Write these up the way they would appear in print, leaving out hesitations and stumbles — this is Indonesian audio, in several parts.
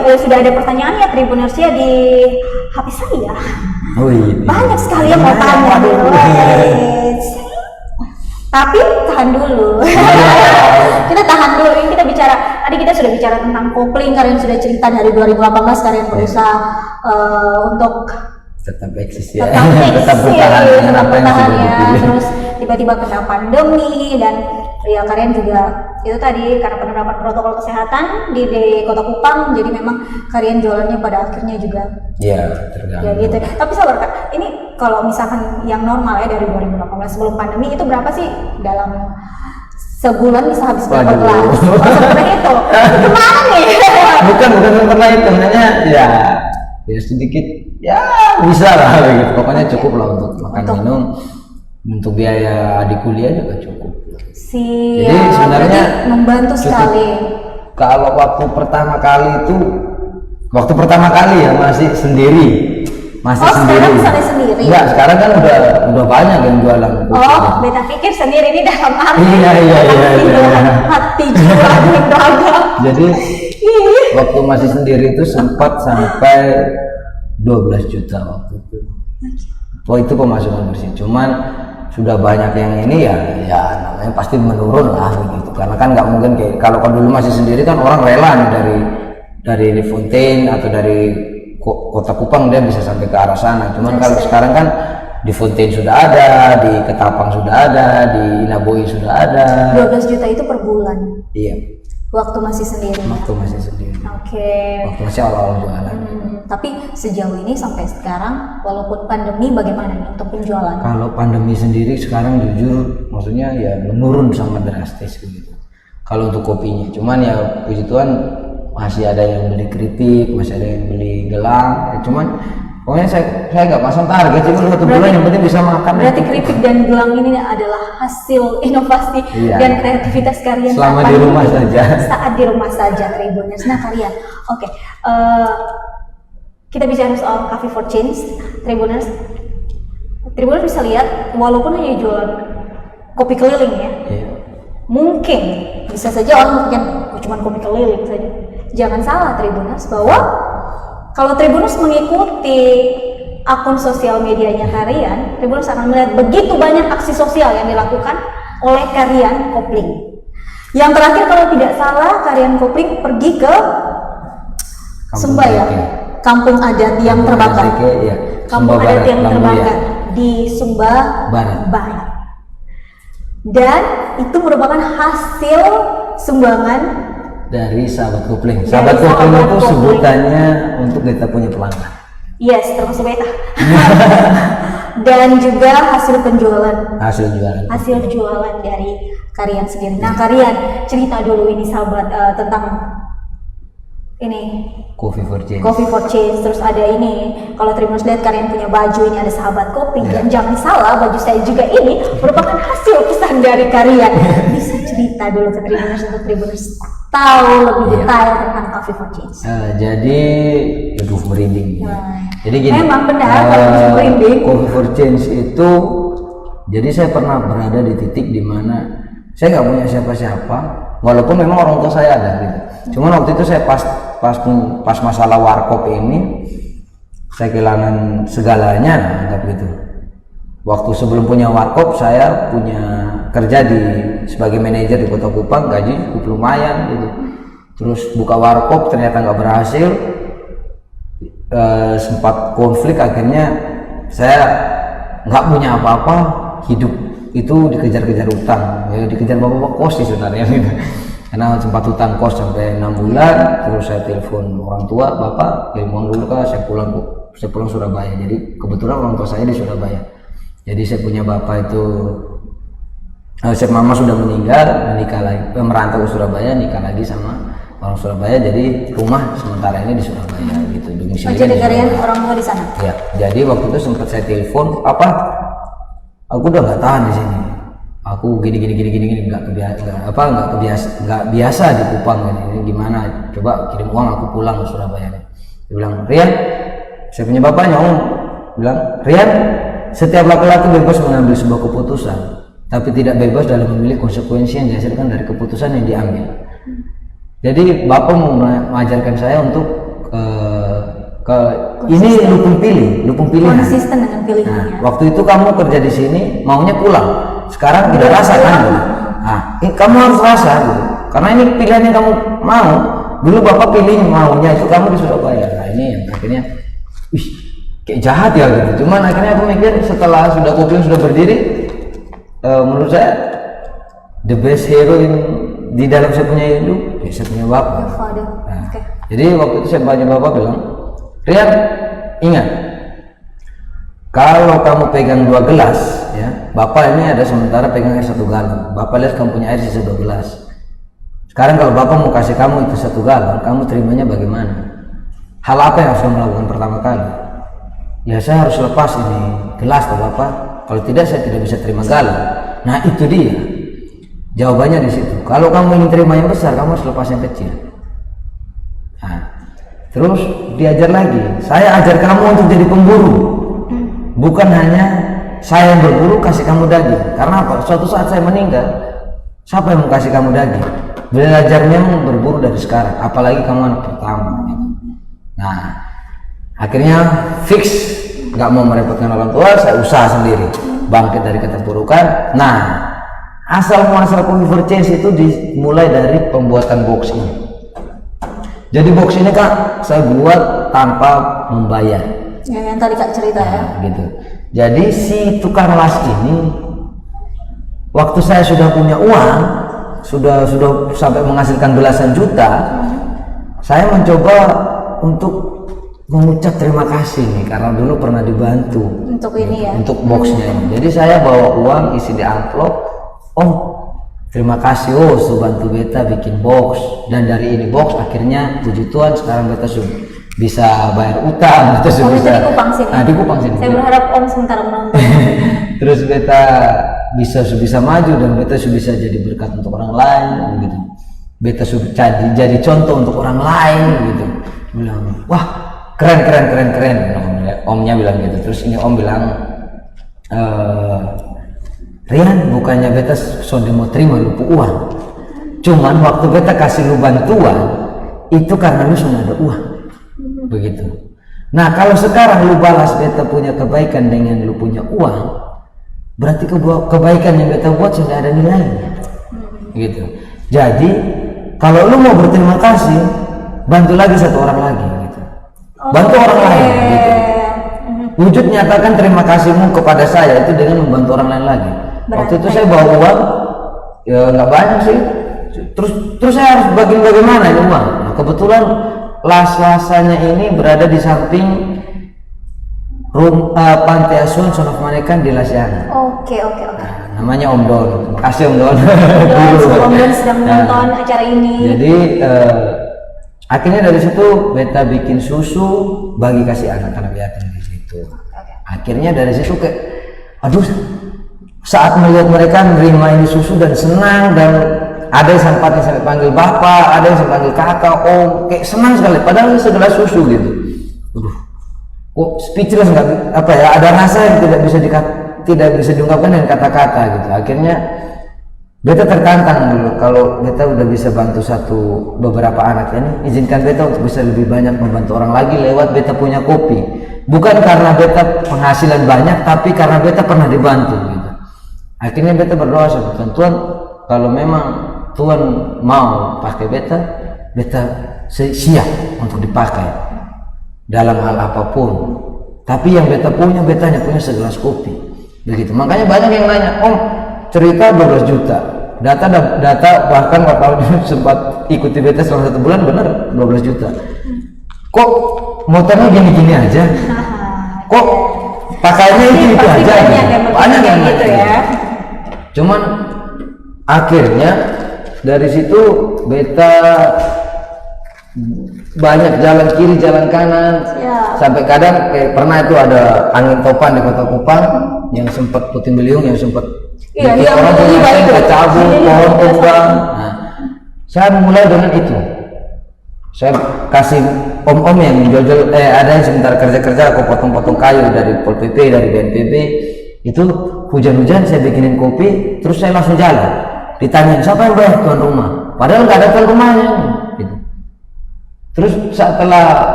sudah ada pertanyaannya Tribuners ya di HP saya. Oh iya. Banyak sekali yang mau tanya dulu. Tapi tahan dulu. Kita tahan dulu. Ini kita bicara. Tadi kita sudah bicara tentang kopling. Kalian sudah cerita dari 2018 kalian berusaha untuk tetap eksis ya. Tetap bertahan ya. Terus tiba-tiba kena pandemi dan ya kalian juga itu tadi karena penerapan protokol kesehatan di Kota Kupang, jadi memang kalian jualannya pada akhirnya juga tergantung. Ya gitu. Tapi sabar Kak, ini kalau misalkan yang normal ya dari 2018 sebelum pandemi itu berapa sih dalam sebulan bisa habis berapa gelas? Seperti itu. Gimana nih? Bukan pernah itu, hanya ya sedikit ya bisa lah gitu. Pokoknya cukup lah untuk makan minum, untuk biaya adik kuliah juga cukup. Jadi sebenarnya membantu sekali. Kalau waktu pertama kali ya masih sendiri. Sekarang misalnya sendiri. Enggak, sekarang kan udah banyak yang jualan. Beta pikir sendiri ini dalam arti. Iya. Hati jiwa dan raga. Jadi waktu masih sendiri itu sempat sampai 12 juta waktu itu. Itu pemasukan bersih. Cuman sudah banyak yang ini ya namanya pasti menurun lah begitu. Karena kan nggak mungkin kayak kalau dulu masih sendiri kan orang rela nih dari Fontaine atau dari Kota Kupang dia bisa sampai ke arah sana. Cuman kalau sekarang kan di Fontaine sudah ada, di Ketapang sudah ada, di Inaboi sudah ada. 12 juta itu per bulan. Iya. Waktu masih sendiri. Oke. Waktu masih awal-awal jualan. Tapi sejauh ini sampai sekarang, walaupun pandemi, bagaimana nih untuk penjualan? Kalau pandemi sendiri sekarang jujur, maksudnya ya menurun sangat drastis gitu. Kalau untuk kopinya, cuman ya puji Tuhan masih ada yang beli keripik, masih ada yang beli gelang. Cuman pokoknya saya nggak pasang target, cuma 1 bulan yang penting bisa makan. Berarti keripik dan gelang ini adalah hasil inovasi dan kreativitas kalian selama di rumah saja. Saat di rumah saja, Tribuners. Nah kalian, oke. Kita bicara soal Coffee for Change, Tribuners bisa lihat walaupun hanya jualan kopi keliling ya, mungkin bisa saja orang mungkin cuma kopi keliling saja. Jangan salah Tribuners bahwa kalau Tribuners mengikuti akun sosial medianya kalian, Tribuners akan melihat begitu banyak aksi sosial yang dilakukan oleh Karyan Kopling. Yang terakhir kalau tidak salah Karyan Kopling pergi ke Sumba ya. Kampung adat yang terbakar. Kampung adat yang terbakar di Sumba Barat. Dan itu merupakan hasil sumbangan dari Sahabat Kopling. Sahabat Kopling itu sebutannya untuk kita punya pelanggan. Yes, termasuk beta. Dan juga hasil penjualan. Hasil jualan dari Karyan sendiri. Nah, Karyan cerita dulu ini sahabat tentang ini Coffee for Change. Terus ada ini, kalau Tribuners lihat kalian punya baju ini ada Sahabat Kopi. Dan jangan salah, baju saya juga ini merupakan hasil pesan dari Karyan. Bisa cerita dulu ke Tribuners untuk Tribuners tahu lebih detail tentang Coffee for Change. Jadi merinding. Jadi gini, memang benar merinding. Coffee for Change itu, jadi saya pernah berada di titik dimana saya nggak punya siapa-siapa, walaupun memang orang tua saya ada gitu. Cuman waktu itu saya pas masalah warkop ini saya kehilangan segalanya, anggap gitu. Waktu sebelum punya warkop saya punya kerja sebagai manajer di Kota Kupang, gaji cukup lumayan gitu. Terus buka warkop ternyata nggak berhasil, sempat konflik, akhirnya saya nggak punya apa-apa, hidup itu dikejar-kejar utang, ya dikejar bapak kos sih sebenarnya gitu. Karena sempat utang kos sampai 6 bulan, terus saya telepon orang tua, bapak kirim uang dulu kak, saya pulang Surabaya. Jadi kebetulan orang tua saya di Surabaya. Jadi saya punya bapak itu, mama sudah meninggal, menikah lagi, merantau ke Surabaya, nikah lagi sama orang Surabaya. Jadi rumah sementara ini di Surabaya gitu. Jadi kalian orang tua di sana? Ya, jadi waktu itu sempat saya telepon, aku udah nggak tahan di sini. Aku gini nggak biasa di Kupang ini gimana, coba kirim uang aku pulang ke Surabaya. Dia bilang, Rian, saya punya bapaknya om bilang, Rian, setiap laki-laki bebas mengambil sebuah keputusan, tapi tidak bebas dalam memilih konsekuensi yang dihasilkan dari keputusan yang diambil. Jadi bapak mau mengajarkan saya untuk ke ini lu pun pilih. Konsisten dengan pilihannya. Nah, waktu itu kamu kerja di sini maunya pulang, sekarang tidak rasa kan? Nah, kamu harus rasa gitu. Karena ini pilihan yang kamu mau. Dulu bapak pilih maunya itu kamu di Surabaya. Nah ini yang akhirnya, wih, kayak jahat ya gitu. Cuman akhirnya aku mikir setelah sudah Kopi sudah berdiri, menurut saya the best hero di dalam saya punya hidup, ya saya punya bapak. Nah, jadi waktu itu saya banyak bapak bilang, Rian, ingat, kalau kamu pegang 2 gelas, ya, bapak ini ada sementara pegang air 1 galon. Bapak lihat kamu punya air sisa 2 gelas. Sekarang kalau bapak mau kasih kamu itu 1 galon, kamu terimanya bagaimana? Hal apa yang harus kamu lakukan pertama kali? Ya saya harus lepas ini gelas ke bapak. Kalau tidak saya tidak bisa terima galon. Nah itu dia. Jawabannya di situ. Kalau kamu ingin terima yang besar, kamu harus lepas yang kecil. Nah, terus diajar lagi. Saya ajar kamu untuk jadi pemburu. Bukan hanya saya yang berburu kasih kamu daging. Karena apa? Suatu saat saya meninggal, siapa yang mau kasih kamu daging? Belajarnya berburu dari sekarang, apalagi kamu anak pertama. Nah, akhirnya fix nggak mau merepotkan orang tua, saya usaha sendiri, bangkit dari keterpurukan. Nah, asal muasal Coffee for Change itu dimulai dari pembuatan box ini. Jadi box ini Kak, saya buat tanpa membayar. Ya, yang tadi Kak cerita ya. Gitu. Jadi si tukang las ini, waktu saya sudah punya uang, sudah sampai menghasilkan belasan juta, saya mencoba untuk mengucap terima kasih nih karena dulu pernah dibantu untuk ini ya, untuk boxnya ini. Jadi saya bawa uang isi di amplop, Om terima kasih sudah bantu beta bikin box, dan dari ini box akhirnya puji Tuhan sekarang beta sudah bisa bayar utang. Beta sudah bisa di Kupang sini. Nah, di Kupang sini. Saya berharap Om sementara menonton. Terus beta bisa maju dan beta bisa jadi berkat untuk orang lain gitu. Beta jadi contoh untuk orang lain gitu. Bilang, wah keren. Omnya bilang gitu. Terus ini Om bilang, Rian, bukannya beta sonde mau terima lu uang, cuman waktu beta kasih lu bantuan itu karena lu sudah ada uang. Begitu. Nah kalau sekarang lu balas beta punya kebaikan dengan lu punya uang, berarti kebaikan yang beta buat sudah ada nilainya. Gitu. Jadi kalau lu mau berterima kasih, bantu lagi 1 orang lagi gitu. Bantu orang lain gitu. Wujud nyatakan terima kasihmu kepada saya itu dengan membantu orang lain lagi. Waktu itu saya bawa uang ya nggak banyak sih. Terus saya harus bagaimana ini uang. Nah, kebetulan las-lasannya ini berada di samping panti asuhan Son of Manekan di Lasiana. Oke. Nah, namanya Om Don. Terima kasih Om Don. Om Don sedang menonton acara ini. Jadi akhirnya dari situ beta bikin susu bagi kasih anak-anak yatim di situ. Akhirnya dari situ saat melihat mereka menerima ini susu dan senang, dan ada yang sampai panggil bapak, ada yang sampai panggil kakak, om, kayak senang sekali. Padahal ini segelas susu gitu. Kok speechless nggak apa ya? Ada rasa yang tidak bisa diungkapkan dengan kata-kata gitu. Akhirnya beta tertantang dulu, kalau beta udah bisa bantu beberapa anak ini, izinkan beta untuk bisa lebih banyak membantu orang lagi lewat beta punya kopi. Bukan karena beta penghasilan banyak, tapi karena beta pernah dibantu gitu. Akhirnya beta berdoa sama Tuhan, kalau memang Tuhan mau pakai beta siap untuk dipakai dalam hal apapun. Tapi yang beta punya hanya punya segelas kopi. Begitu. Makanya banyak yang nanya, Om, cerita 12 juta. Data bahkan kalau sempat ikuti beta selama 1 bulan, bener 12 juta. Kok motornya gini-gini aja? Kok pakainya itu aja? Banyak yang gitu ya. Cuman akhirnya dari situ beta banyak jalan kiri jalan kanan sampai kadang pernah itu ada angin topan di Kota Kupang yang sempat puting beliung, yang sempat orang punya cabut pohon tumbang. Nah, saya mulai dengan itu. Saya kasih om-om yang jual ada yang sebentar kerja aku potong-potong kayu dari Pol PP, dari BNPB. Itu hujan-hujan saya bikinin kopi, terus saya langsung jalan. Ditanyain siapa yang bayar, tuan rumah. Padahal nggak ada tuan rumahnya. Gitu. Terus setelah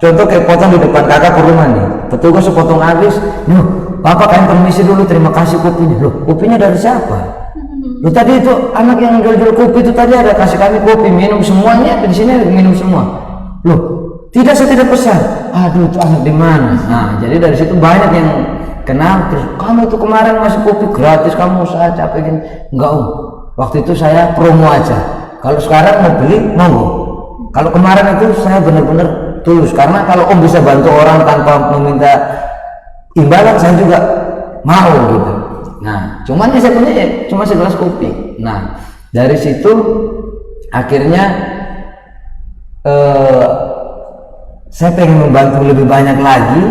contoh kayak potong di depan kakak ke rumah nih, petugas potong habis, loh bapak kalian permisi dulu, terima kasih kopinya. Loh kopinya dari siapa? Loh tadi itu anak yang jual kopi itu tadi ada kasih kami kopi, minum semuanya, di sini minum semua. Loh tidak, saya tidak pesan. Aduh itu anak di mana? Nah jadi dari situ banyak yang kenal, terus kamu itu kemarin ngasih kopi gratis, kamu usaha capek gini. Enggak om, waktu itu saya promo aja, kalau sekarang mau beli monggo. Kalau kemarin itu saya benar-benar tulus, karena kalau om bisa bantu orang tanpa meminta imbalan, saya juga mau gitu. Nah cuman ya saya punya ya cuma segelas kopi. Nah dari situ akhirnya saya pengen membantu lebih banyak lagi.